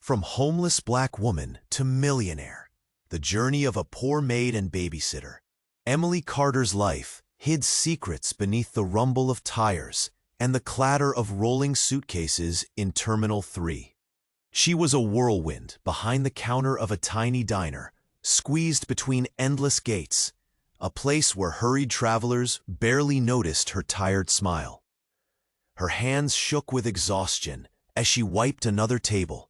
From homeless black woman to millionaire, the journey of a poor maid and babysitter. Emily Carter's life hid secrets beneath the rumble of tires and the clatter of rolling suitcases in Terminal 3. She was a whirlwind behind the counter of a tiny diner, squeezed between endless gates, a place where hurried travelers barely noticed her tired smile. Her hands shook with exhaustion as she wiped another table,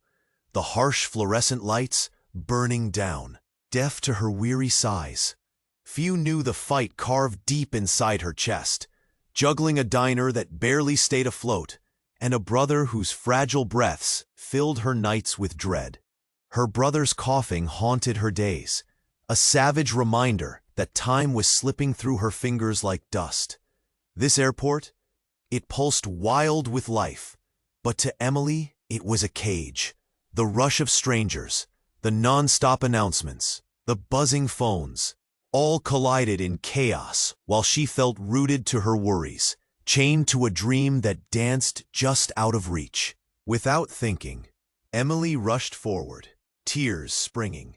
the harsh fluorescent lights burning down, deaf to her weary sighs. Few knew the fight carved deep inside her chest, juggling a diner that barely stayed afloat, and a brother whose fragile breaths filled her nights with dread. Her brother's coughing haunted her days, a savage reminder that time was slipping through her fingers like dust. This airport, it pulsed wild with life, but to Emily, it was a cage. The rush of strangers, the non-stop announcements, the buzzing phones, all collided in chaos while she felt rooted to her worries, chained to a dream that danced just out of reach. Without thinking, Emily rushed forward, tears springing.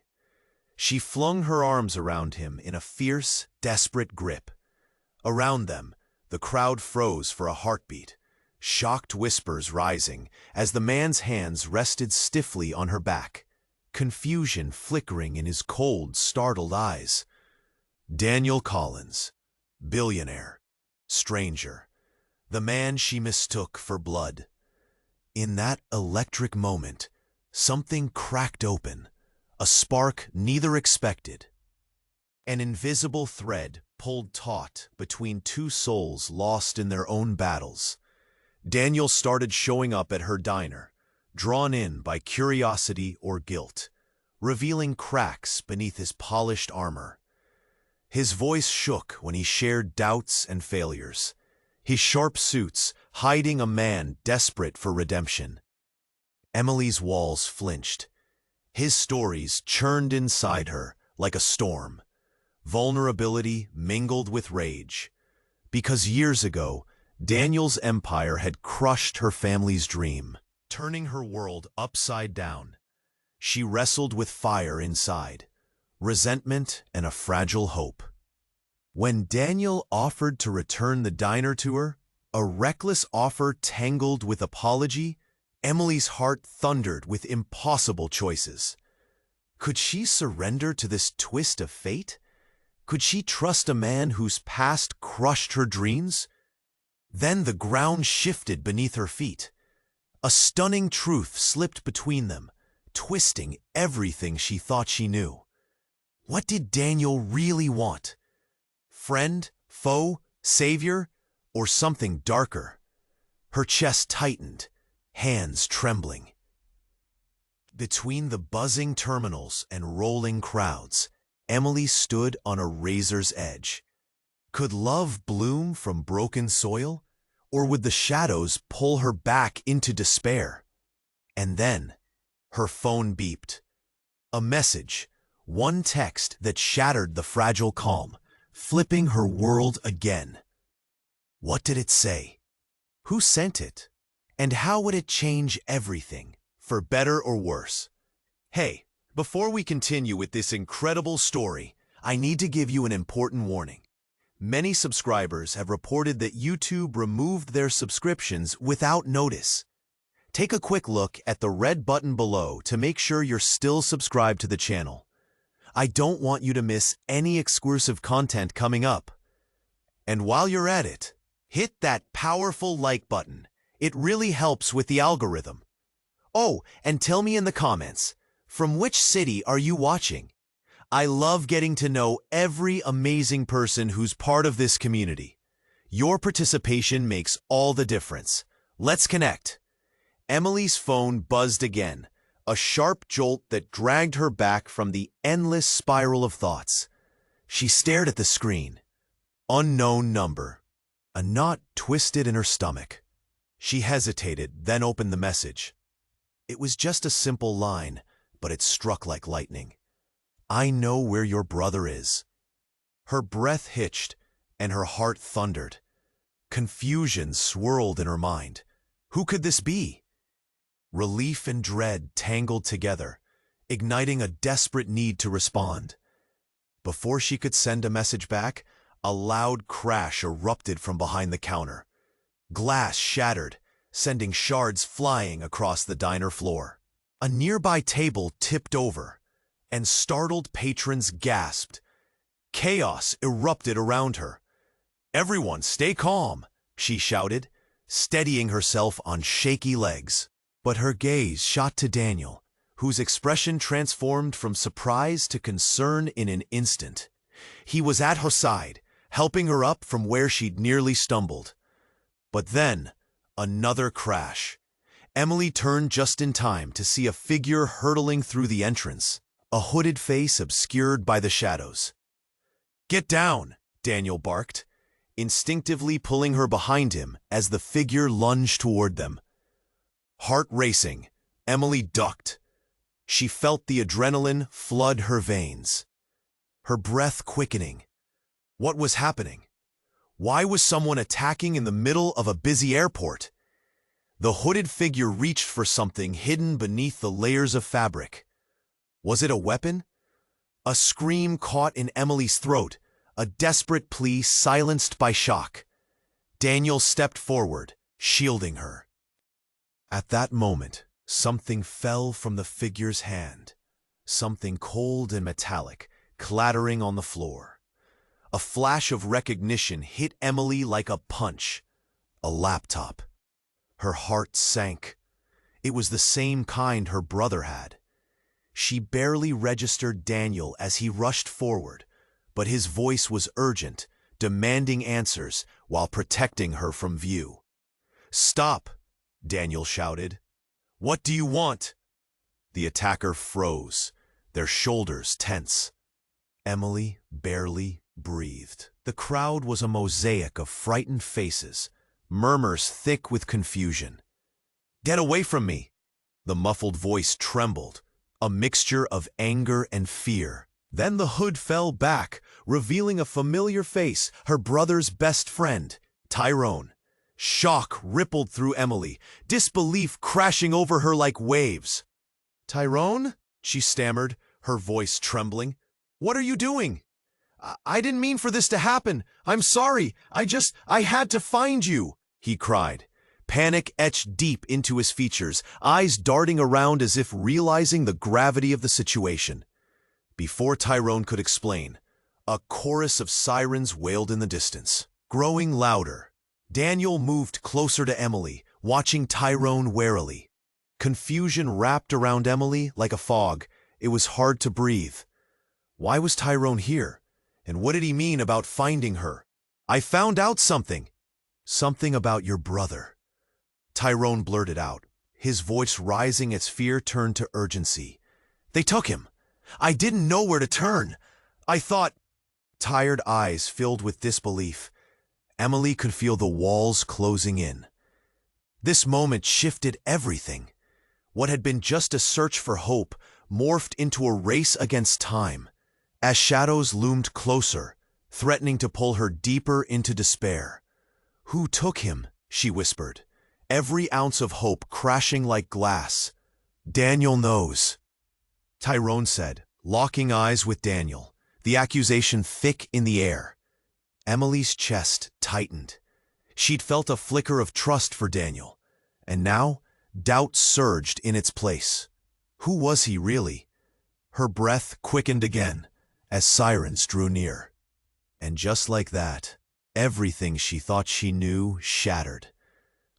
She flung her arms around him in a fierce, desperate grip. Around them, the crowd froze for a heartbeat, shocked whispers rising as the man's hands rested stiffly on her back, confusion flickering in his cold, startled eyes. Daniel Collins, billionaire, stranger, the man she mistook for blood. In that electric moment, something cracked open, a spark neither expected. An invisible thread pulled taut between two souls lost in their own battles. Daniel started showing up at her diner, drawn in by curiosity or guilt, revealing cracks beneath his polished armor. His voice shook when he shared doubts and failures, his sharp suits hiding a man desperate for redemption. Emily's walls flinched. His stories churned inside her like a storm. Vulnerability mingled with rage. Because years ago, Daniel's empire had crushed her family's dream, turning her world upside down. She wrestled with fire inside, resentment and a fragile hope. When Daniel offered to return the diner to her, a reckless offer tangled with apology, Emily's heart thundered with impossible choices. Could she surrender to this twist of fate? Could she trust a man whose past crushed her dreams? Then the ground shifted beneath her feet. A stunning truth slipped between them, twisting everything she thought she knew. What did Daniel really want? Friend, foe, savior, or something darker? Her chest tightened, hands trembling. Between the buzzing terminals and rolling crowds, Emily stood on a razor's edge. Could love bloom from broken soil, or would the shadows pull her back into despair? And then, her phone beeped. A message, one text that shattered the fragile calm, flipping her world again. What did it say? Who sent it? And how would it change everything, for better or worse? Hey, before we continue with this incredible story, I need to give you an important warning. Many subscribers have reported that YouTube removed their subscriptions without notice. Take a quick look at the red button below to make sure you're still subscribed to the channel. I don't want you to miss any exclusive content coming up. And while you're at it, hit that powerful like button. It really helps with the algorithm. Oh, and tell me in the comments, from which city are you watching? I love getting to know every amazing person who's part of this community. Your participation makes all the difference. Let's connect. Emily's phone buzzed again, a sharp jolt that dragged her back from the endless spiral of thoughts. She stared at the screen. Unknown number. A knot twisted in her stomach. She hesitated, then opened the message. It was just a simple line, but it struck like lightning. I know where your brother is. Her breath hitched, and her heart thundered. Confusion swirled in her mind. Who could this be? Relief and dread tangled together, igniting a desperate need to respond. Before she could send a message back, a loud crash erupted from behind the counter. Glass shattered, sending shards flying across the diner floor. A nearby table tipped over, and startled patrons gasped. Chaos erupted around her. "Everyone, stay calm," she shouted, steadying herself on shaky legs. But her gaze shot to Daniel, whose expression transformed from surprise to concern in an instant. He was at her side, helping her up from where she'd nearly stumbled. But then, another crash. Emily turned just in time to see a figure hurtling through the entrance, a hooded face obscured by the shadows. "Get down," Daniel barked, instinctively pulling her behind him as the figure lunged toward them. Heart racing, Emily ducked. She felt the adrenaline flood her veins, her breath quickening. What was happening? Why was someone attacking in the middle of a busy airport? The hooded figure reached for something hidden beneath the layers of fabric. Was it a weapon? A scream caught in Emily's throat, a desperate plea silenced by shock. Daniel stepped forward, shielding her. At that moment, something fell from the figure's hand, something cold and metallic, clattering on the floor. A flash of recognition hit Emily like a punch. A laptop. Her heart sank. It was the same kind her brother had. She barely registered Daniel as he rushed forward, but his voice was urgent, demanding answers while protecting her from view. "Stop!" Daniel shouted. "What do you want?" The attacker froze, their shoulders tense. Emily barely breathed. The crowd was a mosaic of frightened faces, murmurs thick with confusion. "Get away from me!" The muffled voice trembled, a mixture of anger and fear. Then the hood fell back, revealing a familiar face, her brother's best friend, Tyrone. Shock rippled through Emily, disbelief crashing over her like waves. "Tyrone?" she stammered, her voice trembling. "What are you doing?" I didn't mean for this to happen. I'm sorry. I had to find you," he cried. Panic etched deep into his features, eyes darting around as if realizing the gravity of the situation. Before Tyrone could explain, a chorus of sirens wailed in the distance. Growing louder, Daniel moved closer to Emily, watching Tyrone warily. Confusion wrapped around Emily like a fog. It was hard to breathe. Why was Tyrone here? And what did he mean about finding her? "I found out something." "Something about your brother," Tyrone blurted out, his voice rising as fear turned to urgency. "They took him. I didn't know where to turn. I thought—" Tired eyes filled with disbelief. Emily could feel the walls closing in. This moment shifted everything. What had been just a search for hope morphed into a race against time. As shadows loomed closer, threatening to pull her deeper into despair. "Who took him?" she whispered, every ounce of hope crashing like glass. "Daniel knows," Tyrone said, locking eyes with Daniel, the accusation thick in the air. Emily's chest tightened. She'd felt a flicker of trust for Daniel, and now doubt surged in its place. Who was he really? Her breath quickened again as sirens drew near. And just like that, everything she thought she knew shattered.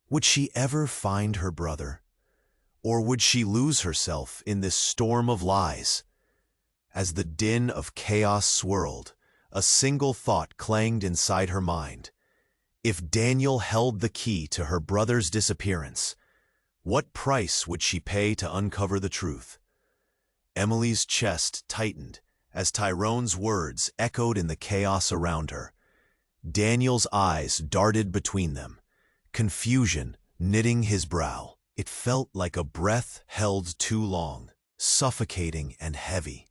Would she ever find her brother? Or would she lose herself in this storm of lies? As the din of chaos swirled, a single thought clanged inside her mind. If Daniel held the key to her brother's disappearance, what price would she pay to uncover the truth? Emily's chest tightened as Tyrone's words echoed in the chaos around her. Daniel's eyes darted between them, confusion knitting his brow. It felt like a breath held too long, suffocating and heavy.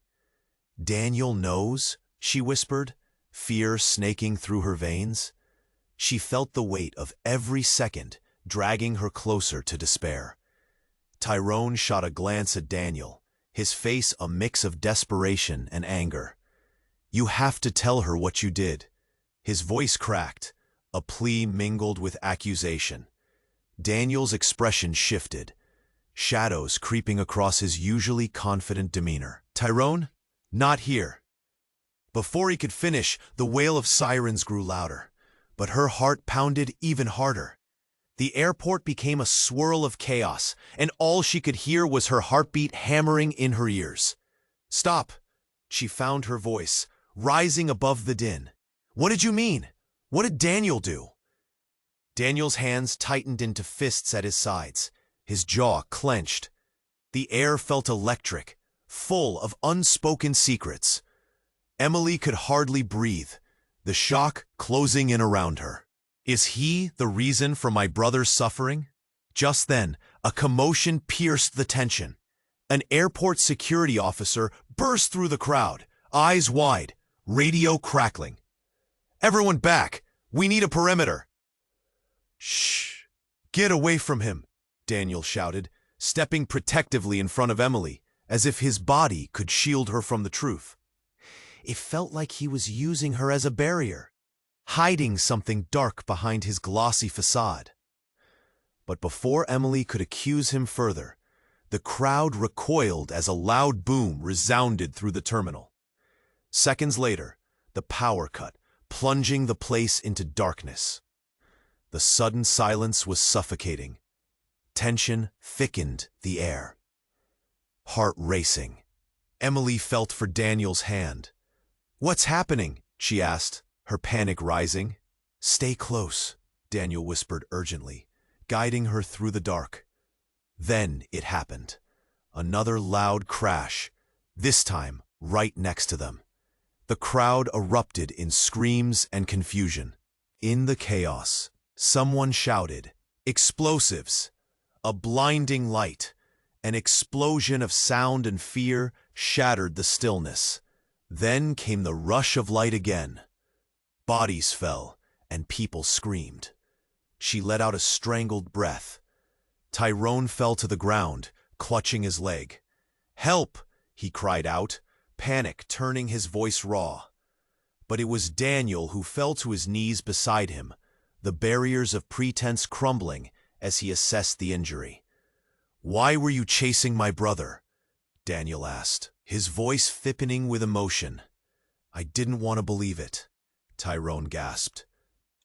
"Daniel knows?" she whispered, fear snaking through her veins. She felt the weight of every second dragging her closer to despair. Tyrone shot a glance at Daniel, his face a mix of desperation and anger. "You have to tell her what you did." His voice cracked, a plea mingled with accusation. Daniel's expression shifted, shadows creeping across his usually confident demeanor. "Tyrone, not here." Before he could finish, the wail of sirens grew louder, but her heart pounded even harder. The airport became a swirl of chaos, and all she could hear was her heartbeat hammering in her ears. "Stop!" She found her voice, rising above the din. "What did you mean? What did Daniel do?" Daniel's hands tightened into fists at his sides, his jaw clenched. The air felt electric, full of unspoken secrets. Emily could hardly breathe, the shock closing in around her. "Is he the reason for my brother's suffering?" Just then, a commotion pierced the tension. An airport security officer burst through the crowd, eyes wide, radio crackling. "Everyone back! We need a perimeter!" "Shh! Get away from him!" Daniel shouted, stepping protectively in front of Emily, as if his body could shield her from the truth. It felt like he was using her as a barrier, hiding something dark behind his glossy facade. But before Emily could accuse him further, the crowd recoiled as a loud boom resounded through the terminal. Seconds later, the power cut, plunging the place into darkness. The sudden silence was suffocating. Tension thickened the air. Heart racing, Emily felt for Daniel's hand. "What's happening?" she asked, her panic rising. "Stay close," Daniel whispered urgently, guiding her through the dark. Then it happened. Another loud crash, this time right next to them. The crowd erupted in screams and confusion. In the chaos, someone shouted, "Explosives!" A blinding light, an explosion of sound and fear shattered the stillness. Then came the rush of light again. Bodies fell, and people screamed. She let out a strangled breath. Tyrone fell to the ground, clutching his leg. "Help!" he cried out, panic turning his voice raw. But it was Daniel who fell to his knees beside him, the barriers of pretense crumbling as he assessed the injury. "Why were you chasing my brother?" Daniel asked, his voice thickening with emotion. "I didn't want to believe it," Tyrone gasped,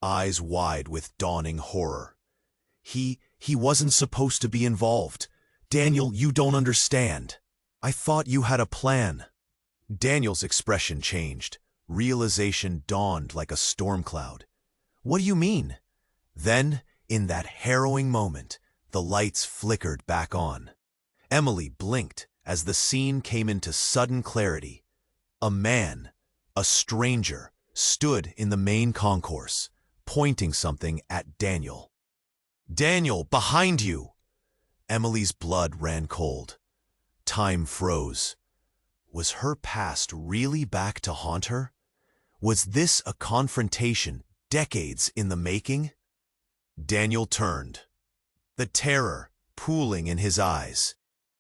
eyes wide with dawning horror. He wasn't supposed to be involved. Daniel, you don't understand. I thought you had a plan." Daniel's expression changed. Realization dawned like a storm cloud. "What do you mean?" Then, in that harrowing moment, the lights flickered back on. Emily blinked as the scene came into sudden clarity. A man, a stranger, stood in the main concourse, pointing something at Daniel. "Daniel, behind you!" Emily's blood ran cold. Time froze. Was her past really back to haunt her? Was this a confrontation decades in the making? Daniel turned, the terror pooling in his eyes.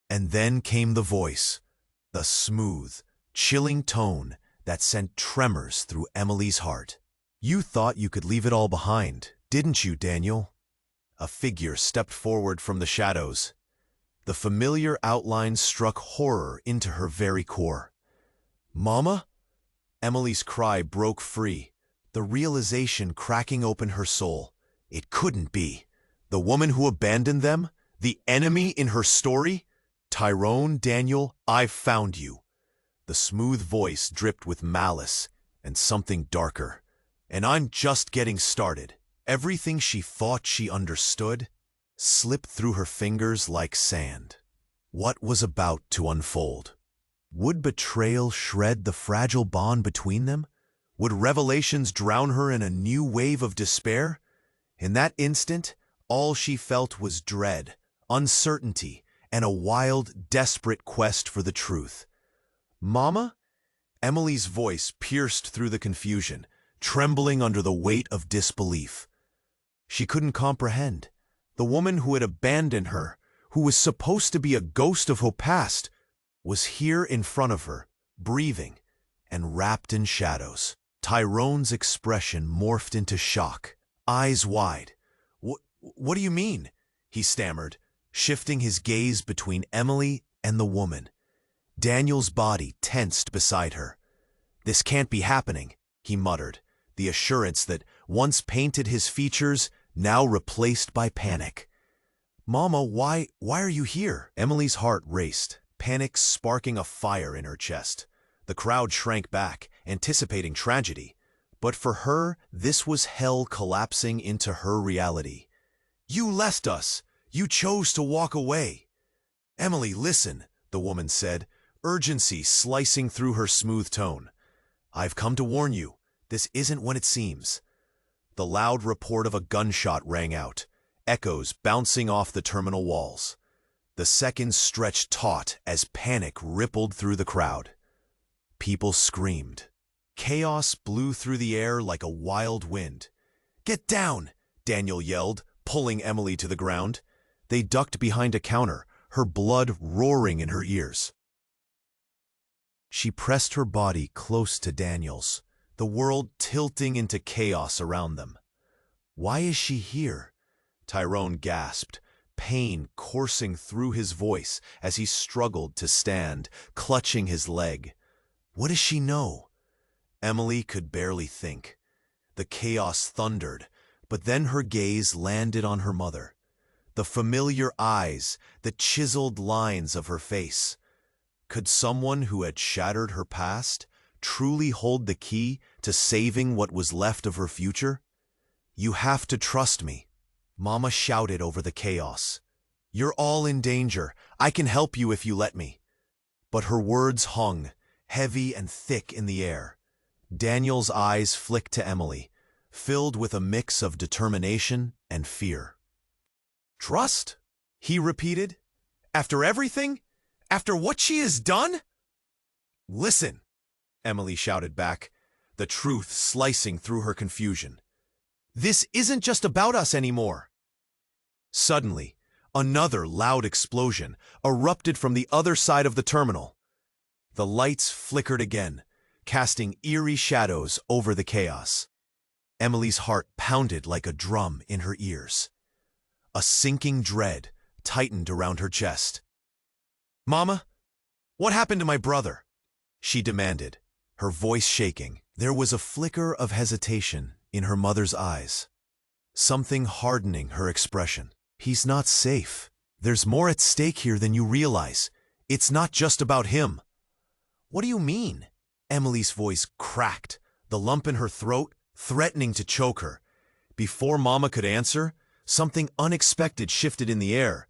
And then came the voice, the smooth, chilling tone that sent tremors through Emily's heart. "You thought you could leave it all behind, didn't you, Daniel?" A figure stepped forward from the shadows. The familiar outline struck horror into her very core. "Mama?" Emily's cry broke free, the realization cracking open her soul. It couldn't be. The woman who abandoned them? The enemy in her story? "Tyrone, Daniel, I've found you." The smooth voice dripped with malice and something darker. "And I'm just getting started." Everything she thought she understood slipped through her fingers like sand. What was about to unfold? Would betrayal shred the fragile bond between them? Would revelations drown her in a new wave of despair? In that instant, all she felt was dread, uncertainty, and a wild, desperate quest for the truth. "Mama?" Emily's voice pierced through the confusion, trembling under the weight of disbelief. She couldn't comprehend. The woman who had abandoned her, who was supposed to be a ghost of her past, was here in front of her, breathing and wrapped in shadows. Tyrone's expression morphed into shock, eyes wide. What do you mean?" he stammered, shifting his gaze between Emily and the woman. Daniel's body tensed beside her. "This can't be happening," he muttered, the assurance that once painted his features, now replaced by panic. "Mama, why are you here?" Emily's heart raced, panic sparking a fire in her chest. The crowd shrank back, anticipating tragedy. But for her, this was hell collapsing into her reality. "You left us. You chose to walk away." "Emily, listen," the woman said, urgency slicing through her smooth tone. "I've come to warn you. This isn't what it seems." The loud report of a gunshot rang out, echoes bouncing off the terminal walls. The seconds stretched taut as panic rippled through the crowd. People screamed. Chaos blew through the air like a wild wind. "Get down!" Daniel yelled, pulling Emily to the ground. They ducked behind a counter, her blood roaring in her ears. She pressed her body close to Daniel's, the world tilting into chaos around them. "Why is she here?" Tyrone gasped, pain coursing through his voice as he struggled to stand, clutching his leg. "What does she know?" Emily could barely think. The chaos thundered, but then her gaze landed on her mother. The familiar eyes, the chiseled lines of her face. Could someone who had shattered her past truly hold the key to saving what was left of her future? "You have to trust me," Mama shouted over the chaos. "You're all in danger. I can help you if you let me." But her words hung, heavy and thick in the air. Daniel's eyes flicked to Emily, filled with a mix of determination and fear. "Trust?" he repeated. "After everything? After what she has done?" "Listen," Emily shouted back, the truth slicing through her confusion. "This isn't just about us anymore." Suddenly, another loud explosion erupted from the other side of the terminal. The lights flickered again, casting eerie shadows over the chaos. Emily's heart pounded like a drum in her ears. A sinking dread tightened around her chest. "Mama, what happened to my brother?" she demanded, her voice shaking. There was a flicker of hesitation in her mother's eyes, something hardening her expression. "He's not safe. There's more at stake here than you realize. It's not just about him." "What do you mean?" Emily's voice cracked, the lump in her throat threatening to choke her. Before Mama could answer, something unexpected shifted in the air.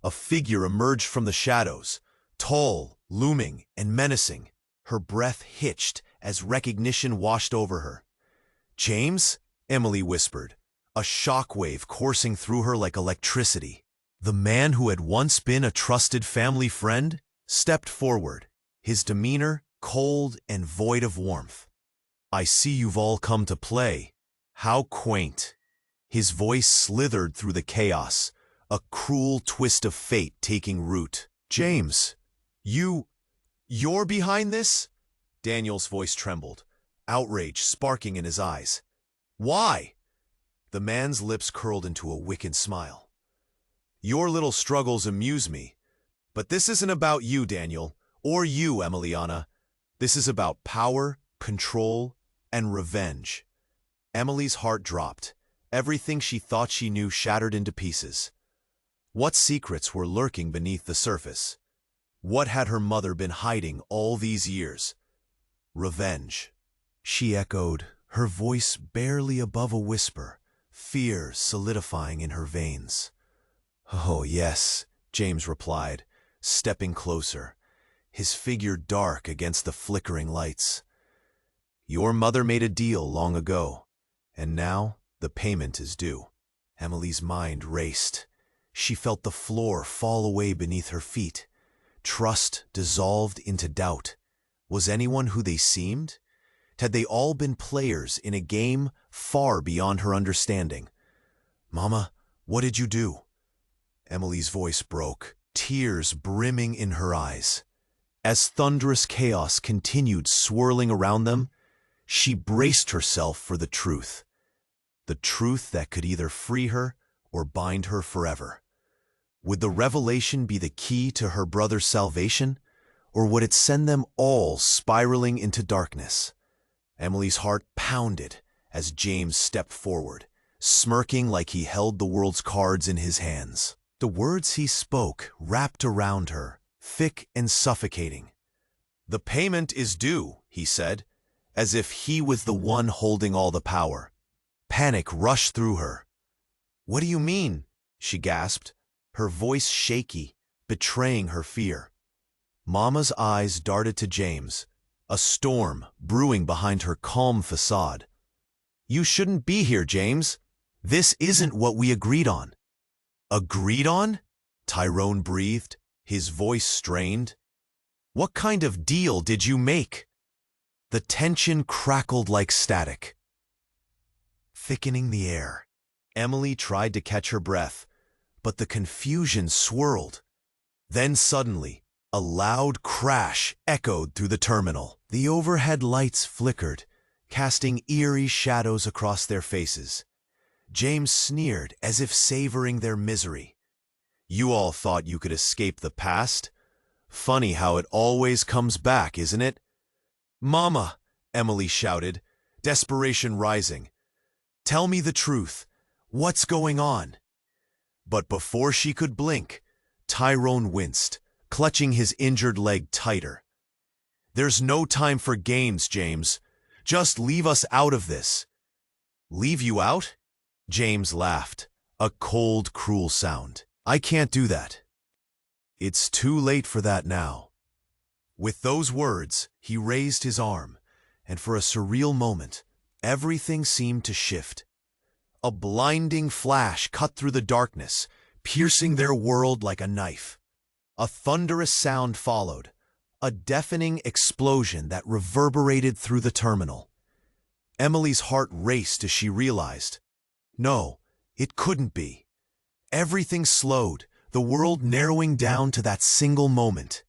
A figure emerged from the shadows, tall, looming, and menacing. Her breath hitched as recognition washed over her. "James?" Emily whispered, a shockwave coursing through her like electricity. The man who had once been a trusted family friend stepped forward, his demeanor cold and void of warmth. "I see you've all come to play. How quaint." His voice slithered through the chaos, a cruel twist of fate taking root. "James, you're behind this?" Daniel's voice trembled, outrage sparking in his eyes. "Why?" The man's lips curled into a wicked smile. "Your little struggles amuse me, but this isn't about you, Daniel, or you, Emiliana. This is about power, control, and revenge." Emily's heart dropped. Everything she thought she knew shattered into pieces. What secrets were lurking beneath the surface? What had her mother been hiding all these years? "Revenge," she echoed, her voice barely above a whisper, fear solidifying in her veins. "Oh, yes," James replied, stepping closer, his figure dark against the flickering lights. "Your mother made a deal long ago, and now the payment is due." Emily's mind raced. She felt the floor fall away beneath her feet. Trust dissolved into doubt. Was anyone who they seemed? Had they all been players in a game far beyond her understanding? "Mama, what did you do?" Emily's voice broke, tears brimming in her eyes. As thunderous chaos continued swirling around them, she braced herself for the truth that could either free her or bind her forever. Would the revelation be the key to her brother's salvation, or would it send them all spiraling into darkness? Emily's heart pounded as James stepped forward, smirking like he held the world's cards in his hands. The words he spoke wrapped around her, thick and suffocating. "The payment is due," he said, as if he was the one holding all the power. Panic rushed through her. "What do you mean?" she gasped, her voice shaky, betraying her fear. Mama's eyes darted to James, a storm brewing behind her calm facade. "You shouldn't be here, James. This isn't what we agreed on." "Agreed on?" Tyrone breathed, his voice strained. "What kind of deal did you make?" The tension crackled like static, thickening the air. Emily tried to catch her breath, but the confusion swirled. Then suddenly, a loud crash echoed through the terminal. The overhead lights flickered, casting eerie shadows across their faces. James sneered as if savoring their misery. "You all thought you could escape the past? Funny how it always comes back, isn't it?" "Mama!" Emily shouted, desperation rising. "Tell me the truth. What's going on?" But before she could blink, Tyrone winced, clutching his injured leg tighter. "There's no time for games, James. Just leave us out of this." "Leave you out?" James laughed, a cold, cruel sound. "I can't do that. It's too late for that now." With those words, he raised his arm, and for a surreal moment, everything seemed to shift. A blinding flash cut through the darkness, piercing their world like a knife. A thunderous sound followed, a deafening explosion that reverberated through the terminal. Emily's heart raced as she realized, no, it couldn't be. Everything slowed, the world narrowing down to that single moment.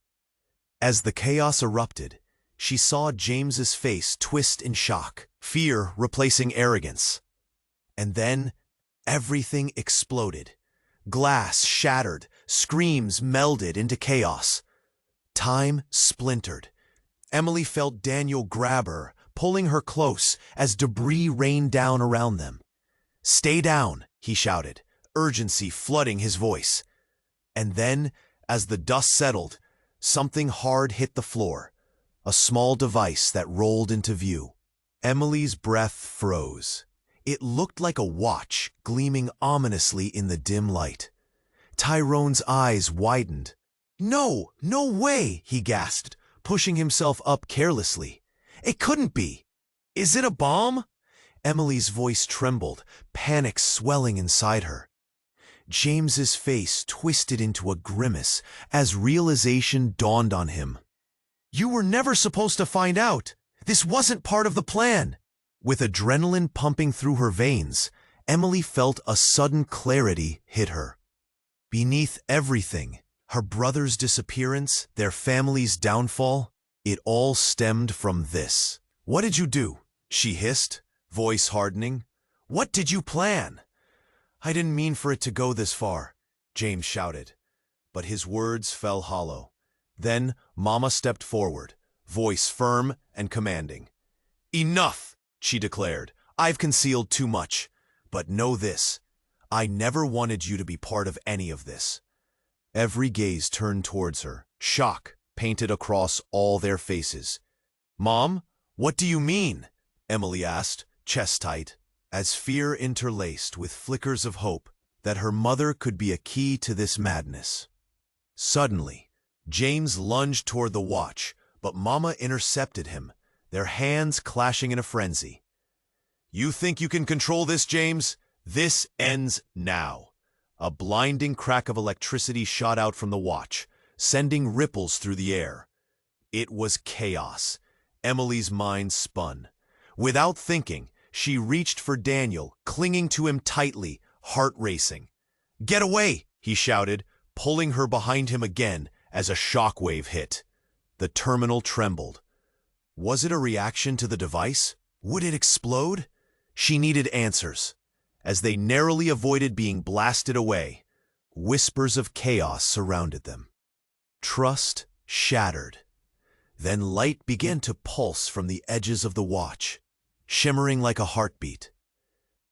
As the chaos erupted, she saw James's face twist in shock, fear replacing arrogance. And then, everything exploded. Glass shattered, screams melded into chaos. Time splintered. Emily felt Daniel grab her, pulling her close as debris rained down around them. "Stay down," he shouted, urgency flooding his voice. And then, as the dust settled, something hard hit the floor, a small device that rolled into view. Emily's breath froze. It looked like a watch gleaming ominously in the dim light. Tyrone's eyes widened. "No, no way," he gasped, pushing himself up carelessly. "It couldn't be. Is it a bomb?" Emily's voice trembled, panic swelling inside her. James's face twisted into a grimace as realization dawned on him. "You were never supposed to find out. This wasn't part of the plan." With adrenaline pumping through her veins, Emily felt a sudden clarity hit her. Beneath everything, her brother's disappearance, their family's downfall, it all stemmed from this. "What did you do?" she hissed, voice hardening. "What did you plan?" "I didn't mean for it to go this far," James shouted, but his words fell hollow. Then Mama stepped forward, voice firm and commanding. "Enough!" she declared. "I've concealed too much. But know this, I never wanted you to be part of any of this." Every gaze turned towards her, shock painted across all their faces. "Mom, what do you mean?" Emily asked, chest tight, as fear interlaced with flickers of hope that her mother could be a key to this madness. Suddenly, James lunged toward the watch, but Mama intercepted him, their hands clashing in a frenzy. "You think you can control this, James? This ends now." A blinding crack of electricity shot out from the watch, sending ripples through the air. It was chaos. Emily's mind spun. Without thinking, she reached for Daniel, clinging to him tightly, heart racing. "Get away!" he shouted, pulling her behind him again as a shockwave hit. The terminal trembled. Was it a reaction to the device? Would it explode? She needed answers. As they narrowly avoided being blasted away, whispers of chaos surrounded them. Trust shattered. Then light began to pulse from the edges of the watch, shimmering like a heartbeat.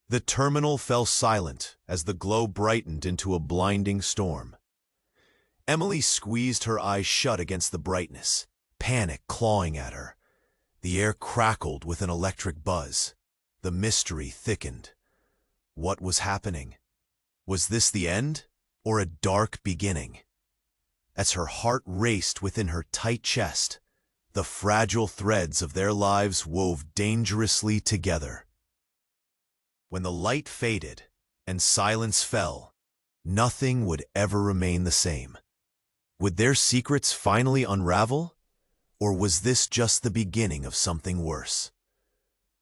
The terminal fell silent as the glow brightened into a blinding storm. Emily squeezed her eyes shut against the brightness, panic clawing at her. The air crackled with an electric buzz. The mystery thickened. What was happening? Was this the end, or a dark beginning? As her heart raced within her tight chest, the fragile threads of their lives wove dangerously together. When the light faded and silence fell, nothing would ever remain the same. Would their secrets finally unravel? Or was this just the beginning of something worse?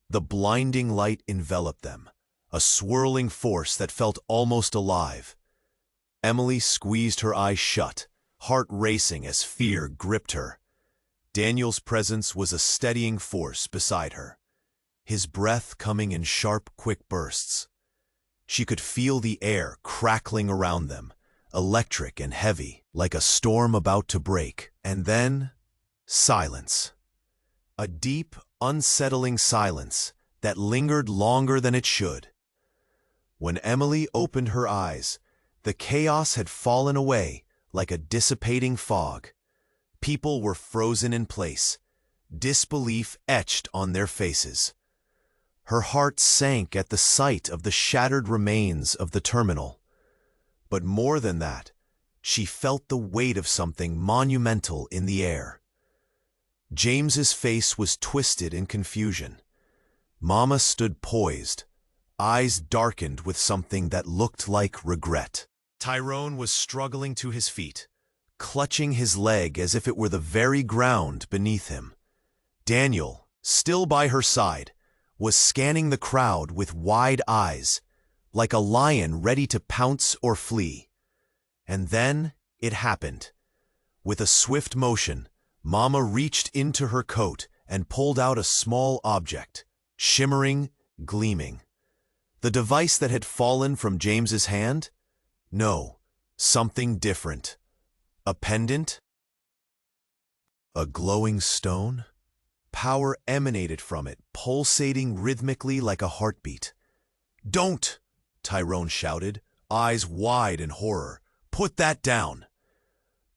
The blinding light enveloped them, a swirling force that felt almost alive. Emily squeezed her eyes shut, heart racing as fear gripped her. Daniel's presence was a steadying force beside her, his breath coming in sharp, quick bursts. She could feel the air crackling around them, electric and heavy, like a storm about to break. And then, silence. A deep, unsettling silence that lingered longer than it should. When Emily opened her eyes, the chaos had fallen away like a dissipating fog. People were frozen in place, disbelief etched on their faces. Her heart sank at the sight of the shattered remains of the terminal. But more than that, she felt the weight of something monumental in the air. James's face was twisted in confusion. Mama stood poised, eyes darkened with something that looked like regret. Tyrone was struggling to his feet, clutching his leg as if it were the very ground beneath him. Daniel, still by her side, was scanning the crowd with wide eyes, like a lion ready to pounce or flee. And then it happened. With a swift motion, Mama reached into her coat and pulled out a small object, shimmering, gleaming. The device that had fallen from James's hand? No, something different. A pendant? A glowing stone? Power emanated from it, pulsating rhythmically like a heartbeat. "Don't!" Tyrone shouted, eyes wide in horror. "Put that down!"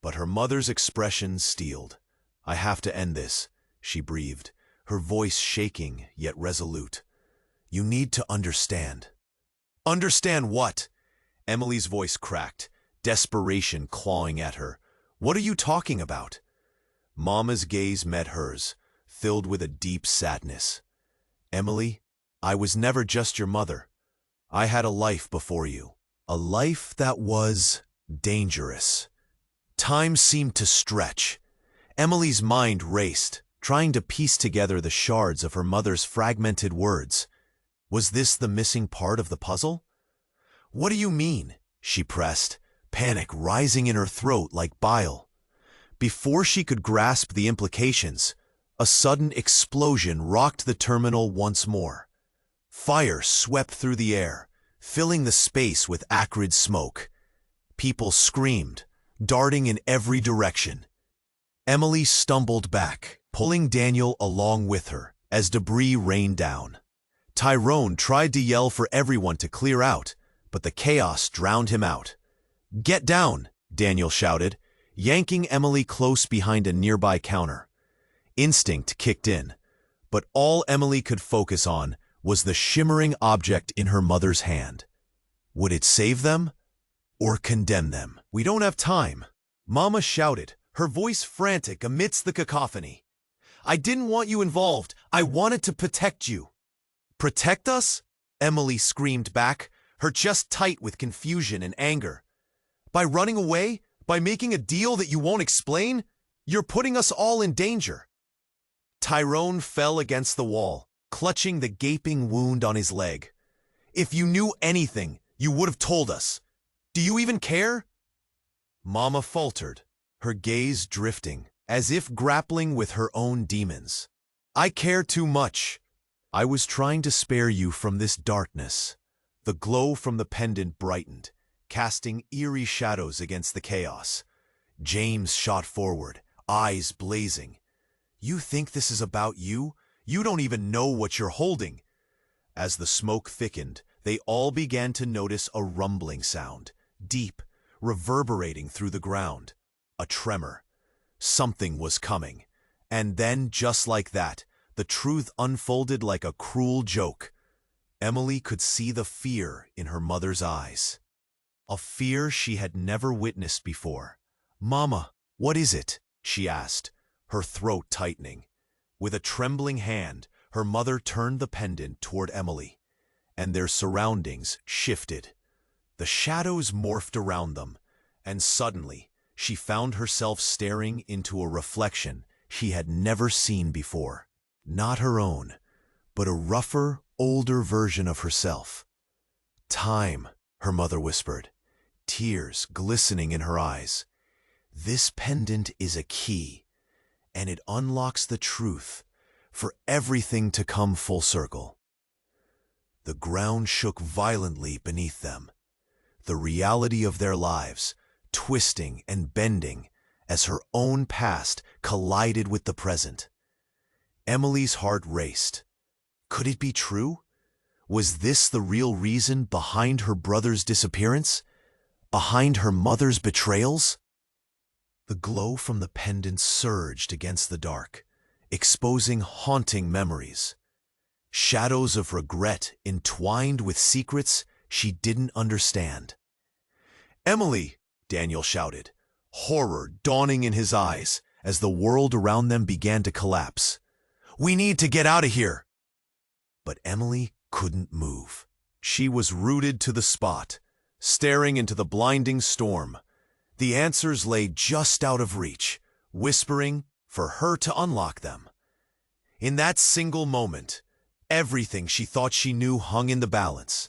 But her mother's expression steeled. "I have to end this," she breathed, her voice shaking yet resolute. "You need to understand." "Understand what?" Emily's voice cracked, desperation clawing at her. "What are you talking about?" Mama's gaze met hers, filled with a deep sadness. "Emily, I was never just your mother. I had a life before you. A life that was dangerous." Time seemed to stretch. Emily's mind raced, trying to piece together the shards of her mother's fragmented words. Was this the missing part of the puzzle? "What do you mean?" she pressed, panic rising in her throat like bile. Before she could grasp the implications, a sudden explosion rocked the terminal once more. Fire swept through the air, filling the space with acrid smoke. People screamed, darting in every direction. Emily stumbled back, pulling Daniel along with her as debris rained down. Tyrone tried to yell for everyone to clear out, but the chaos drowned him out. "Get down!" Daniel shouted, yanking Emily close behind a nearby counter. Instinct kicked in, but all Emily could focus on was the shimmering object in her mother's hand. Would it save them or condemn them? "We don't have time," Mama shouted, her voice frantic amidst the cacophony. "I didn't want you involved. I wanted to protect you." "Protect us?" Emily screamed back, her chest tight with confusion and anger. "By running away? By making a deal that you won't explain? You're putting us all in danger." Tyrone fell against the wall, clutching the gaping wound on his leg. "If you knew anything, you would have told us." Do you even care? Mama faltered, her gaze drifting, as if grappling with her own demons. I care too much. I was trying to spare you from this darkness. The glow from the pendant brightened, casting eerie shadows against the chaos. James shot forward, eyes blazing. You think this is about you? You don't even know what you're holding. As the smoke thickened, they all began to notice a rumbling sound, deep, reverberating through the ground. A tremor. Something was coming. And then, just like that, the truth unfolded like a cruel joke. Emily could see the fear in her mother's eyes. A fear she had never witnessed before. "Mama, what is it?" she asked, her throat tightening. With a trembling hand, her mother turned the pendant toward Emily, and their surroundings shifted. The shadows morphed around them, and suddenly she found herself staring into a reflection she had never seen before. Not her own, but a rougher, older version of herself. "Time," her mother whispered, tears glistening in her eyes. "This pendant is a key, and it unlocks the truth for everything to come full circle." The ground shook violently beneath them, the reality of their lives twisting and bending as her own past collided with the present. Emily's heart raced. Could it be true? Was this the real reason behind her brother's disappearance? Behind her mother's betrayals? The glow from the pendant surged against the dark, exposing haunting memories. Shadows of regret entwined with secrets she didn't understand. "Emily!" Daniel shouted, horror dawning in his eyes as the world around them began to collapse. "We need to get out of here!" But Emily couldn't move. She was rooted to the spot, staring into the blinding storm. The answers lay just out of reach, whispering for her to unlock them. In that single moment, everything she thought she knew hung in the balance.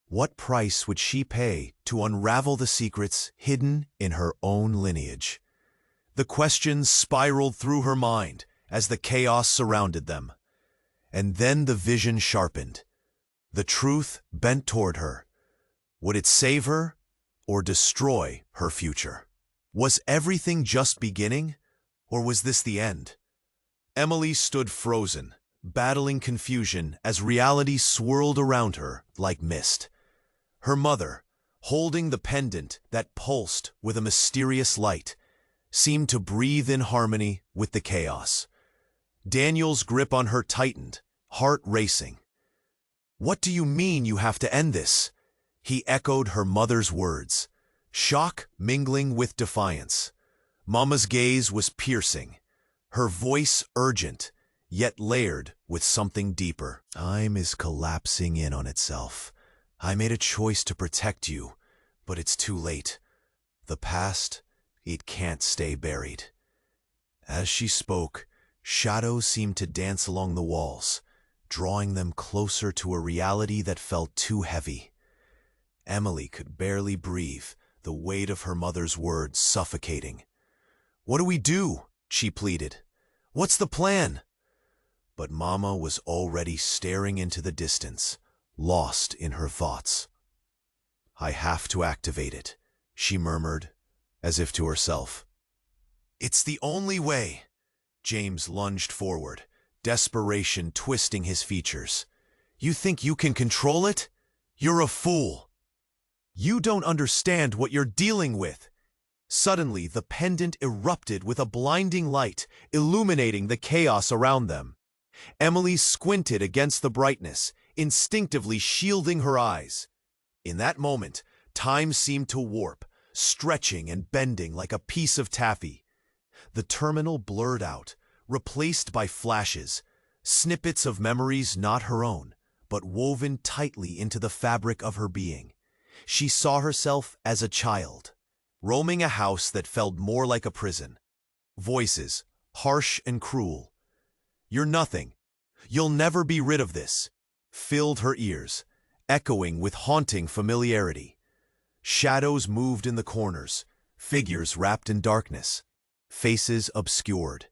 What price would she pay to unravel the secrets hidden in her own lineage? The questions spiraled through her mind as the chaos surrounded them. And then the vision sharpened. The truth bent toward her. Would it save her or destroy her future? Was everything just beginning, or was this the end? Emily stood frozen, battling confusion as reality swirled around her like mist. Her mother, holding the pendant that pulsed with a mysterious light, seemed to breathe in harmony with the chaos. Daniel's grip on her tightened, heart racing. "What do you mean you have to end this?" He echoed her mother's words, shock mingling with defiance. Mama's gaze was piercing, her voice urgent, yet layered with something deeper. "Time is collapsing in on itself. I made a choice to protect you, but it's too late. The past, it can't stay buried." As she spoke, shadows seemed to dance along the walls, drawing them closer to a reality that felt too heavy. Emily could barely breathe, the weight of her mother's words suffocating. "What do we do?" she pleaded. "What's the plan?" But Mama was already staring into the distance, lost in her thoughts. "I have to activate it," she murmured, as if to herself. "It's the only way." James lunged forward, desperation twisting his features. "You think you can control it? You're a fool. You don't understand what you're dealing with." Suddenly, the pendant erupted with a blinding light, illuminating the chaos around them. Emily squinted against the brightness, instinctively shielding her eyes. In that moment, time seemed to warp, stretching and bending like a piece of taffy. The terminal blurred out, replaced by flashes, snippets of memories not her own, but woven tightly into the fabric of her being. She saw herself as a child, roaming a house that felt more like a prison. Voices, harsh and cruel. "You're nothing. You'll never be rid of this," filled her ears, echoing with haunting familiarity. Shadows moved in the corners, figures wrapped in darkness, faces obscured.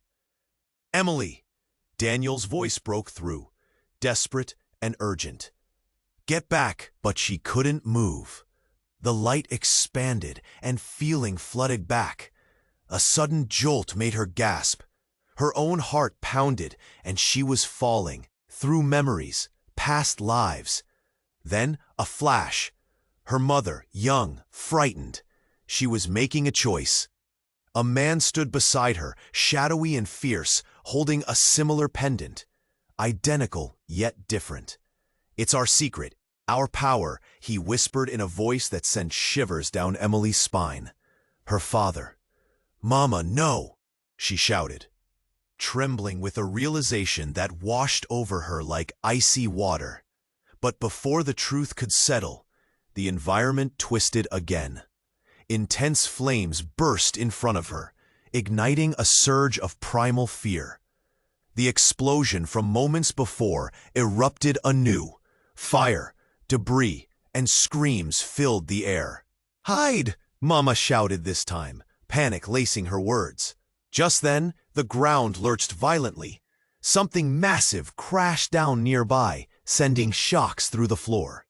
"Emily!" Daniel's voice broke through, desperate and urgent. "Get back!" But she couldn't move. The light expanded, and feeling flooded back. A sudden jolt made her gasp. Her own heart pounded, and she was falling, through memories, past lives. Then a flash. Her mother, young, frightened. She was making a choice. A man stood beside her, shadowy and fierce, holding a similar pendant. Identical, yet different. "It's our secret, our power," he whispered in a voice that sent shivers down Emily's spine. Her father. "Mama, no!" she shouted, trembling with a realization that washed over her like icy water. But before the truth could settle, the environment twisted again. Intense flames burst in front of her, igniting a surge of primal fear. The explosion from moments before erupted anew. Fire, debris, and screams filled the air. "Hide!" Mama shouted this time, panic lacing her words. Just then, the ground lurched violently. Something massive crashed down nearby, sending shocks through the floor.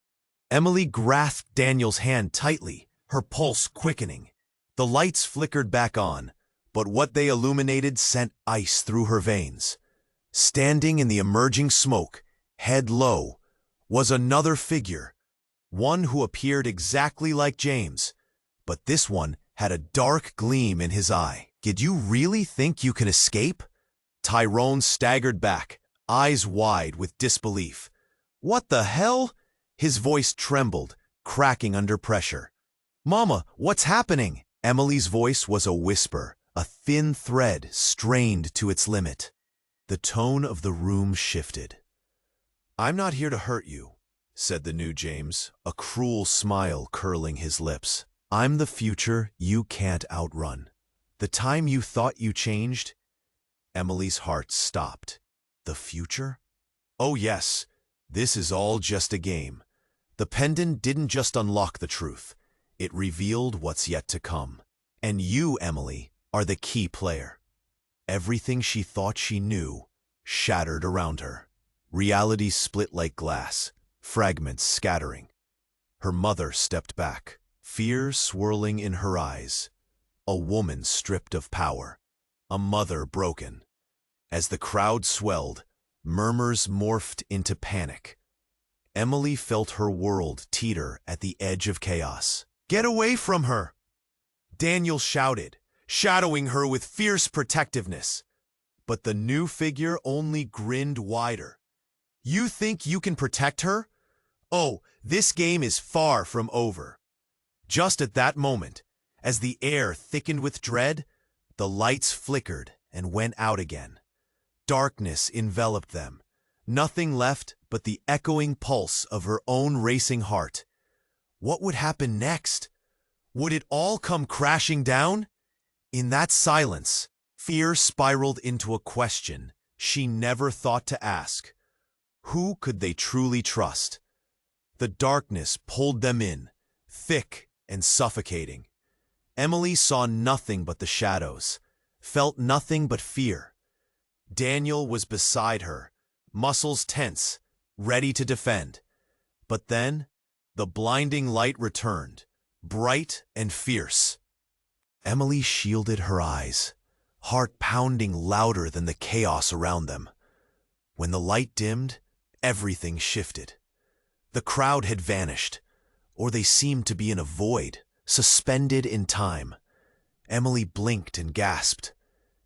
Emily grasped Daniel's hand tightly, her pulse quickening. The lights flickered back on, but what they illuminated sent ice through her veins. Standing in the emerging smoke, head low, was another figure, one who appeared exactly like James, but this one had a dark gleam in his eye. "Did you really think you can escape?" Tyrone staggered back, eyes wide with disbelief. "What the hell?" His voice trembled, cracking under pressure. "Mama, what's happening?" Emily's voice was a whisper, a thin thread strained to its limit. The tone of the room shifted. "I'm not here to hurt you," said the new James, a cruel smile curling his lips. "I'm the future you can't outrun. The time you thought you changed." Emily's heart stopped. The future? Oh yes, this is all just a game. The pendant didn't just unlock the truth. It revealed what's yet to come. And you, Emily, are the key player. Everything she thought she knew shattered around her. Reality split like glass, fragments scattering. Her mother stepped back, fear swirling in her eyes. A woman stripped of power, a mother broken. As the crowd swelled, murmurs morphed into panic. Emily felt her world teeter at the edge of chaos. "Get away from her!" Daniel shouted, shadowing her with fierce protectiveness. But the new figure only grinned wider. "You think you can protect her? Oh, this game is far from over." Just at that moment, as the air thickened with dread, the lights flickered and went out again. Darkness enveloped them, nothing left but the echoing pulse of her own racing heart. What would happen next? Would it all come crashing down? In that silence, fear spiraled into a question she never thought to ask. Who could they truly trust? The darkness pulled them in, thick and suffocating. Emily saw nothing but the shadows, felt nothing but fear. Daniel was beside her, muscles tense, ready to defend. But then, the blinding light returned, bright and fierce. Emily shielded her eyes, heart pounding louder than the chaos around them. When the light dimmed, everything shifted. The crowd had vanished, or they seemed to be in a void, suspended in time. Emily blinked and gasped.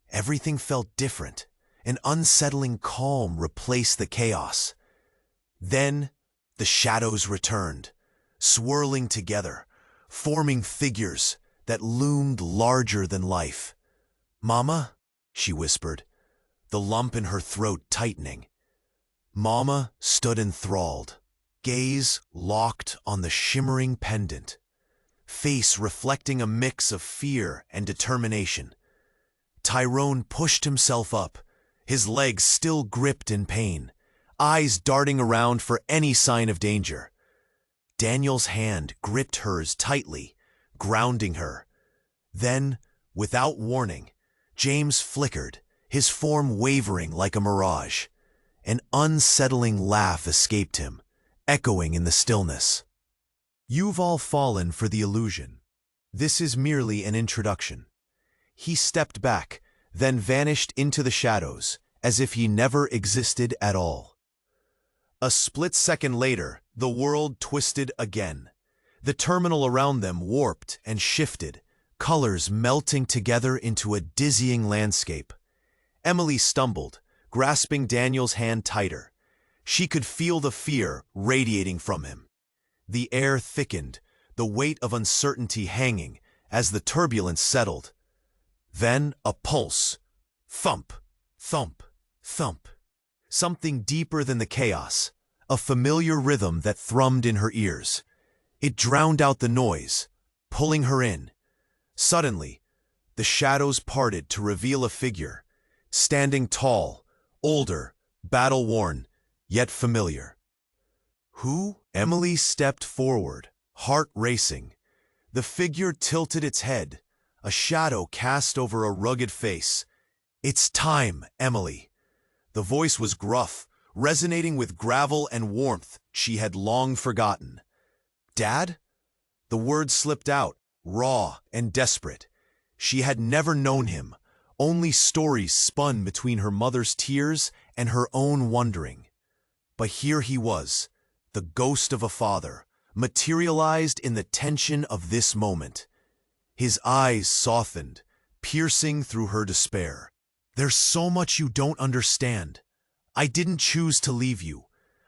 Everything felt different. An unsettling calm replaced the chaos. Then the shadows returned, swirling together, forming figures that loomed larger than life. "Mama?" she whispered, the lump in her throat tightening. Mama stood enthralled, gaze locked on the shimmering pendant, face reflecting a mix of fear and determination. Tyrone pushed himself up, his legs still gripped in pain, eyes darting around for any sign of danger. Daniel's hand gripped hers tightly, grounding her. Then, without warning, James flickered, his form wavering like a mirage. An unsettling laugh escaped him, echoing in the stillness. "You've all fallen for the illusion. This is merely an introduction." He stepped back, then vanished into the shadows, as if he never existed at all. A split second later, the world twisted again. The terminal around them warped and shifted, colors melting together into a dizzying landscape. Emily stumbled, grasping Daniel's hand tighter. She could feel the fear radiating from him. The air thickened, the weight of uncertainty hanging as the turbulence settled. Then a pulse. Thump, thump, thump. Something deeper than the chaos, a familiar rhythm that thrummed in her ears. It drowned out the noise, pulling her in. Suddenly, the shadows parted to reveal a figure, standing tall, older, battle-worn, yet familiar. Who? Emily stepped forward, heart racing. The figure tilted its head, a shadow cast over a rugged face. "It's time, Emily." The voice was gruff, resonating with gravel and warmth she had long forgotten. "Dad?" The words slipped out, raw and desperate. She had never known him, only stories spun between her mother's tears and her own wondering. But here he was, the ghost of a father, materialized in the tension of this moment. His eyes softened, piercing through her despair. "There's so much you don't understand. I didn't choose to leave you.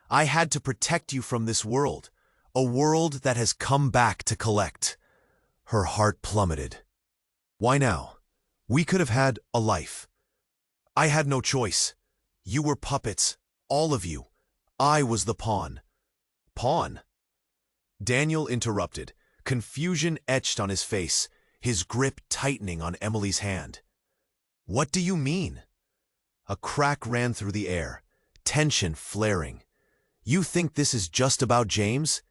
I had to protect you from this world, a world that has come back to collect." Her heart plummeted. "Why now? We could have had a life." "I had no choice. You were puppets, all of you. I was the pawn." "Pawn?" Daniel interrupted, confusion etched on his face, his grip tightening on Emily's hand. "What do you mean?" A crack ran through the air, tension flaring. "You think this is just about James?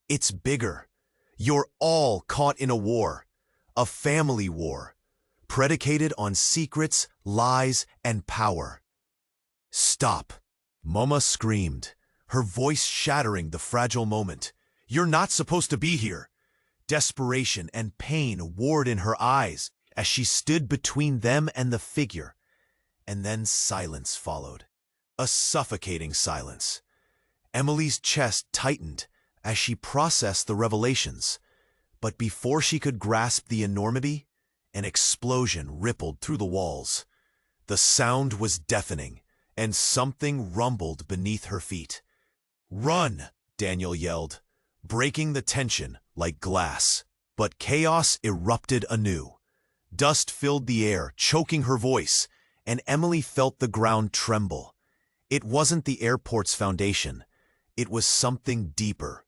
It's bigger. You're all caught in a war, a family war, predicated on secrets, lies, and power." "Stop!" Mama screamed, her voice shattering the fragile moment. "You're not supposed to be here." Desperation and pain warred in her eyes as she stood between them and the figure. And then silence followed, a suffocating silence. Emily's chest tightened as she processed the revelations. But before she could grasp the enormity, an explosion rippled through the walls. The sound was deafening, and something rumbled beneath her feet. "Run!" Daniel yelled, breaking the tension like glass. But chaos erupted anew. Dust filled the air, choking her voice, and Emily felt the ground tremble. It wasn't the airport's foundation. It was something deeper.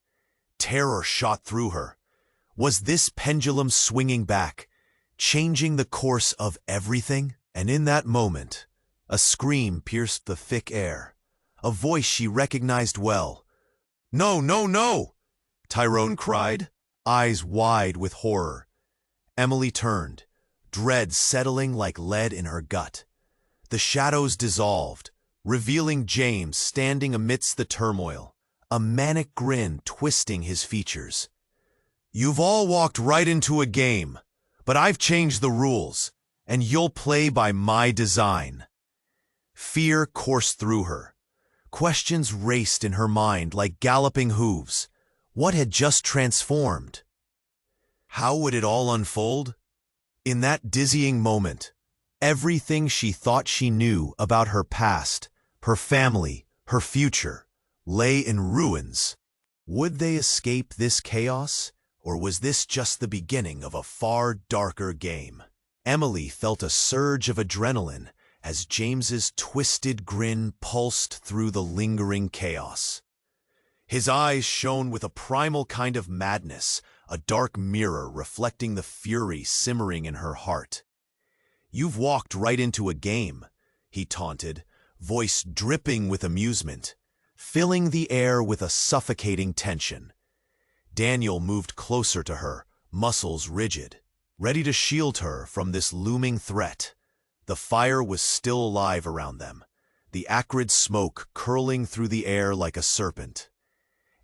Terror shot through her. Was this pendulum swinging back, changing the course of everything? And in that moment, a scream pierced the thick air, a voice she recognized well. "No, no, no!" Tyrone cried, eyes wide with horror. Emily turned, dread settling like lead in her gut. The shadows dissolved, revealing James standing amidst the turmoil, a manic grin twisting his features. "You've all walked right into a game, but I've changed the rules, and you'll play by my design." Fear coursed through her. Questions raced in her mind like galloping hooves. What had just transformed? How would it all unfold? In that dizzying moment, everything she thought she knew about her past, her family, her future, lay in ruins. Would they escape this chaos, or was this just the beginning of a far darker game? Emily felt a surge of adrenaline as James's twisted grin pulsed through the lingering chaos. His eyes shone with a primal kind of madness, a dark mirror reflecting the fury simmering in her heart. "You've walked right into a game," he taunted, voice dripping with amusement, filling the air with a suffocating tension. Daniel moved closer to her, muscles rigid, ready to shield her from this looming threat. The fire was still alive around them, the acrid smoke curling through the air like a serpent.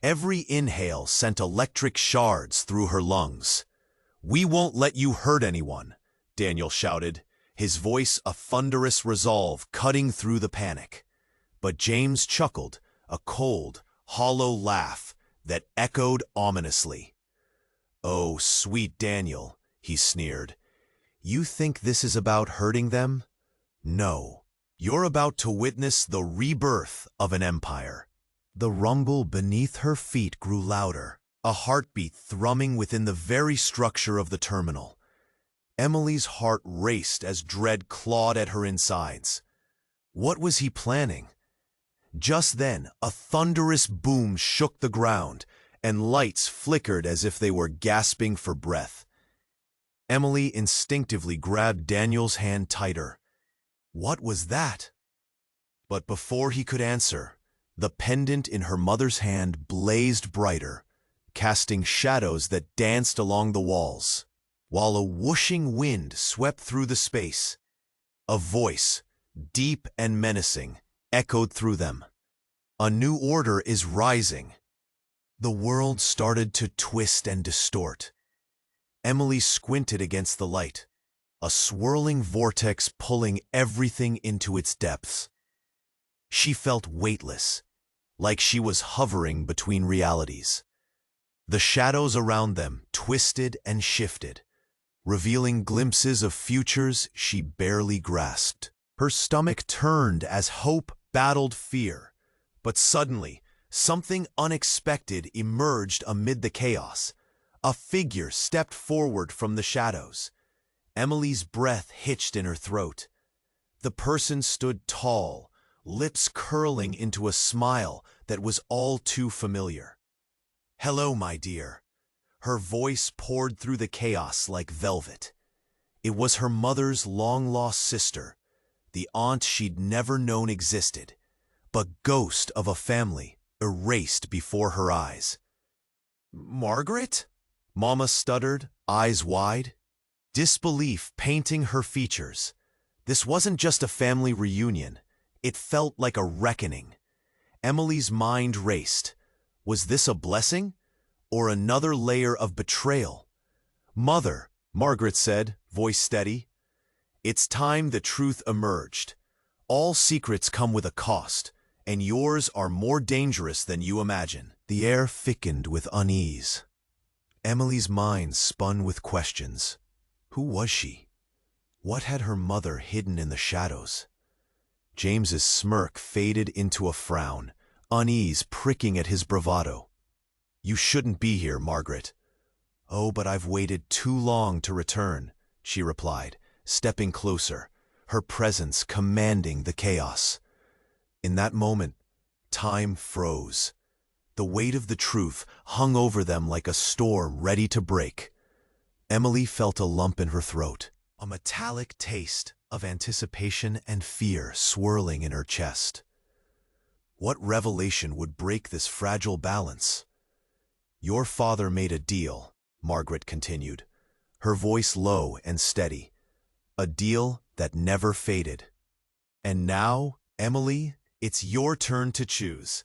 Every inhale sent electric shards through her lungs. "We won't let you hurt anyone," Daniel shouted, his voice a thunderous resolve cutting through the panic. But James chuckled, a cold, hollow laugh that echoed ominously. "Oh, sweet Daniel," he sneered. "You think this is about hurting them? No. You're about to witness the rebirth of an empire." The rumble beneath her feet grew louder, a heartbeat thrumming within the very structure of the terminal. Emily's heart raced as dread clawed at her insides. What was he planning? Just then, a thunderous boom shook the ground, and lights flickered as if they were gasping for breath. Emily instinctively grabbed Daniel's hand tighter. What was that? But before he could answer, the pendant in her mother's hand blazed brighter, casting shadows that danced along the walls, while a whooshing wind swept through the space. A voice, deep and menacing, echoed through them. "A new order is rising." The world started to twist and distort. Emily squinted against the light, a swirling vortex pulling everything into its depths. She felt weightless, like she was hovering between realities. The shadows around them twisted and shifted, revealing glimpses of futures she barely grasped. Her stomach turned as hope battled fear, but suddenly, something unexpected emerged amid the chaos. A figure stepped forward from the shadows. Emily's breath hitched in her throat. The person stood tall, lips curling into a smile that was all too familiar. "Hello, my dear." Her voice poured through the chaos like velvet. It was her mother's long-lost sister, the aunt she'd never known existed, but ghost of a family erased before her eyes. "Margaret?" Mama stuttered, eyes wide, disbelief painting her features. This wasn't just a family reunion. It felt like a reckoning. Emily's mind raced. Was this a blessing, or another layer of betrayal? "Mother," Margaret said, voice steady. "It's time the truth emerged. All secrets come with a cost, and yours are more dangerous than you imagine." The air thickened with unease. Emily's mind spun with questions. Who was she? What had her mother hidden in the shadows? James's smirk faded into a frown, unease pricking at his bravado. "You shouldn't be here, Margaret." "Oh, but I've waited too long to return," she replied, stepping closer, her presence commanding the chaos. In that moment, time froze. The weight of the truth hung over them like a storm ready to break. Emily felt a lump in her throat, a metallic taste of anticipation and fear swirling in her chest. What revelation would break this fragile balance? "Your father made a deal," Margaret continued, her voice low and steady. "A deal that never faded. And now, Emily, it's your turn to choose."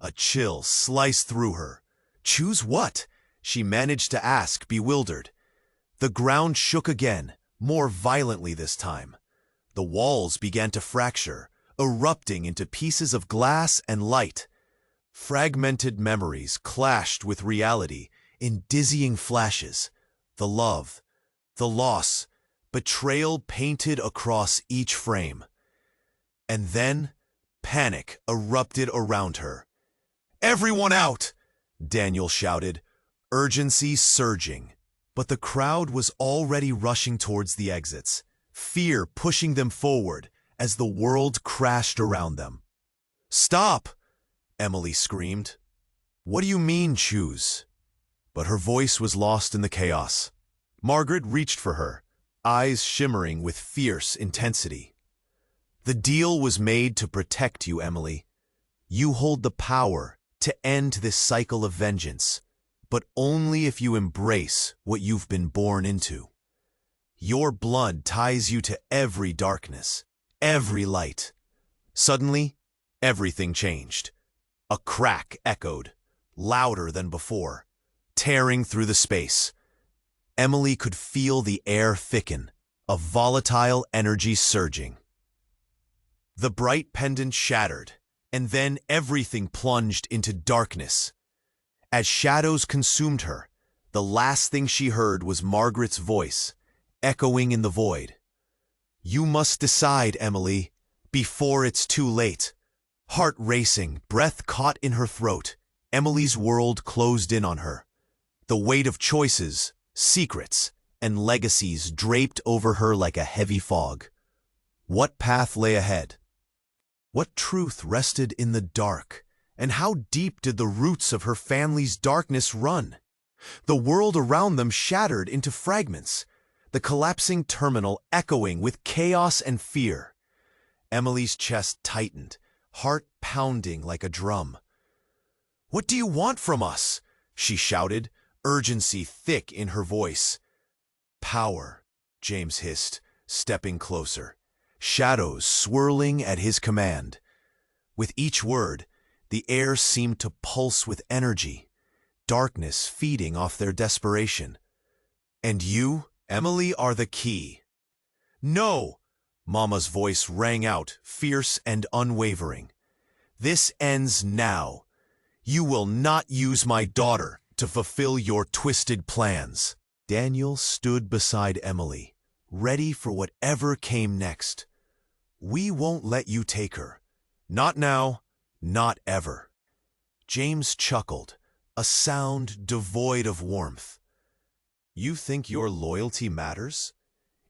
A chill sliced through her. "Choose what?" she managed to ask, bewildered. The ground shook again, more violently this time. The walls began to fracture, erupting into pieces of glass and light. Fragmented memories clashed with reality in dizzying flashes. The love, the loss, betrayal painted across each frame. And then, panic erupted around her. "Everyone out!" Daniel shouted, urgency surging. But the crowd was already rushing towards the exits, fear pushing them forward as the world crashed around them. "Stop!" Emily screamed. "What do you mean, choose?" But her voice was lost in the chaos. Margaret reached for her, eyes shimmering with fierce intensity. "The deal was made to protect you, Emily. You hold the power to end this cycle of vengeance. but only if you embrace what you've been born into. Your blood ties you to every darkness, every light. Suddenly, everything changed. A crack echoed, louder than before, tearing through the space. Emily could feel the air thicken, a volatile energy surging. The bright pendant shattered, and then everything plunged into darkness. As shadows consumed her, the last thing she heard was Margaret's voice, echoing in the void. "You must decide, Emily, before it's too late." Heart racing, breath caught in her throat, Emily's world closed in on her. The weight of choices, secrets, and legacies draped over her like a heavy fog. What path lay ahead? What truth rested in the dark? And how deep did the roots of her family's darkness run? The world around them shattered into fragments, the collapsing terminal echoing with chaos and fear. Emily's chest tightened, heart pounding like a drum. "What do you want from us?" she shouted, urgency thick in her voice. "Power," James hissed, stepping closer, shadows swirling at his command. With each word, the air seemed to pulse with energy, darkness feeding off their desperation. "And you, Emily, are the key." "No!" Mama's voice rang out, fierce and unwavering. "This ends now. You will not use my daughter to fulfill your twisted plans." Daniel stood beside Emily, ready for whatever came next. "We won't let you take her. Not now, not ever." James chuckled, a sound devoid of warmth. "You think your loyalty matters?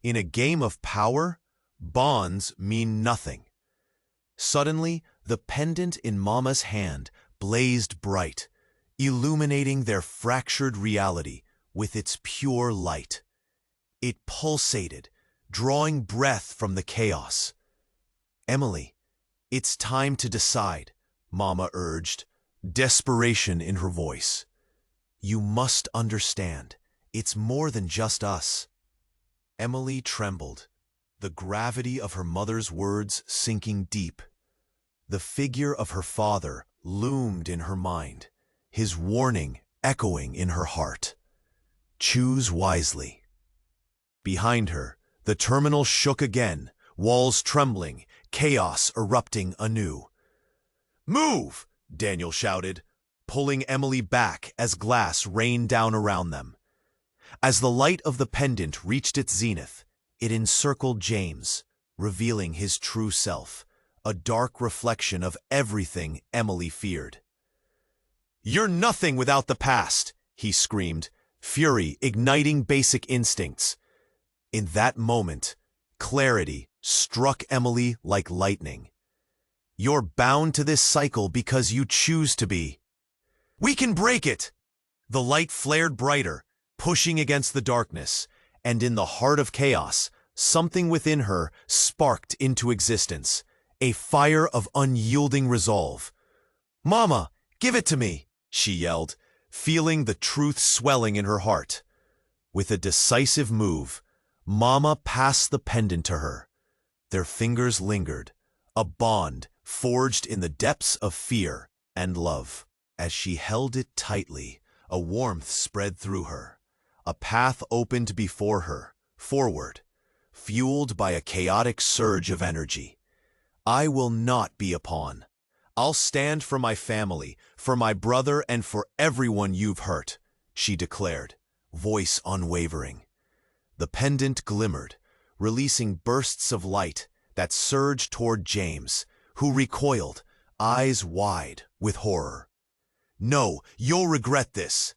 In a game of power, bonds mean nothing." Suddenly, the pendant in Mama's hand blazed bright, illuminating their fractured reality with its pure light. It pulsated, drawing breath from the chaos. "Emily, it's time to decide," Mama urged, desperation in her voice. "You must understand, it's more than just us." Emily trembled, the gravity of her mother's words sinking deep. The figure of her father loomed in her mind, his warning echoing in her heart. "Choose wisely." Behind her, the terminal shook again, walls trembling, chaos erupting anew. "Move!" Daniel shouted, pulling Emily back as glass rained down around them. As the light of the pendant reached its zenith, it encircled James, revealing his true self, a dark reflection of everything Emily feared. "You're nothing without the past," he screamed, fury igniting basic instincts. In that moment, clarity struck Emily like lightning. "You're bound to this cycle because you choose to be." "We can break it!" The light flared brighter, pushing against the darkness, and in the heart of chaos, something within her sparked into existence, a fire of unyielding resolve. "Mama, give it to me!" she yelled, feeling the truth swelling in her heart. With a decisive move, Mama passed the pendant to her. Their fingers lingered, a bond forged in the depths of fear and love. As she held it tightly, a warmth spread through her. A path opened before her, forward, fueled by a chaotic surge of energy. "I will not be a pawn. I'll stand for my family, for my brother, and for everyone you've hurt," she declared, voice unwavering. The pendant glimmered, releasing bursts of light that surged toward James, who recoiled, eyes wide with horror. "No, you'll regret this."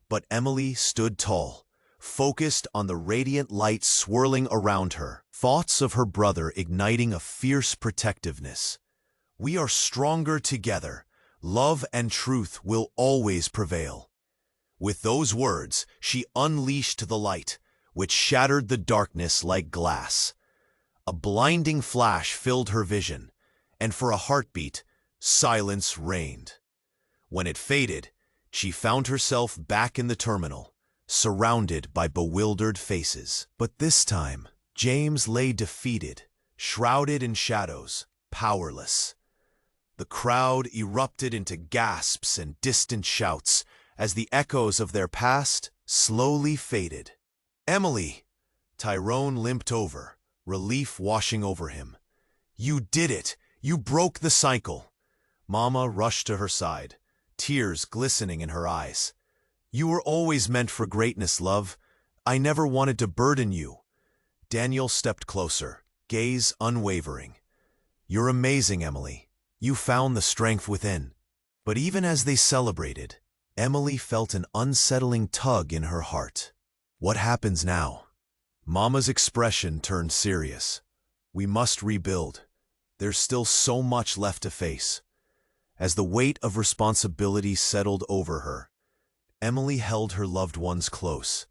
But Emily stood tall, focused on the radiant light swirling around her, thoughts of her brother igniting a fierce protectiveness. "We are stronger together. Love and truth will always prevail." With those words, she unleashed the light, which shattered the darkness like glass. A blinding flash filled her vision, and for a heartbeat, silence reigned. When it faded, she found herself back in the terminal, surrounded by bewildered faces. But this time, James lay defeated, shrouded in shadows, powerless. The crowd erupted into gasps and distant shouts as the echoes of their past slowly faded. "Emily!" Tyrone limped over, relief washing over him. "You did it! You broke the cycle!" Mama rushed to her side, tears glistening in her eyes. "You were always meant for greatness, love. I never wanted to burden you." Daniel stepped closer, gaze unwavering. "You're amazing, Emily. You found the strength within." But even as they celebrated, Emily felt an unsettling tug in her heart. What happens now? Mama's expression turned serious. "We must rebuild. There's still so much left to face." As the weight of responsibility settled over her, Emily held her loved ones close,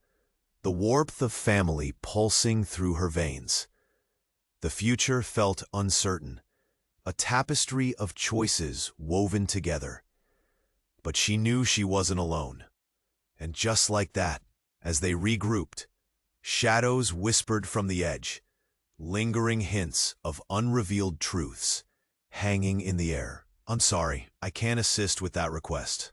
the warmth of family pulsing through her veins. The future felt uncertain, a tapestry of choices woven together. But she knew she wasn't alone. And just like that, as they regrouped, shadows whispered from the edge, lingering hints of unrevealed truths hanging in the air. "I'm sorry, I can't assist with that request.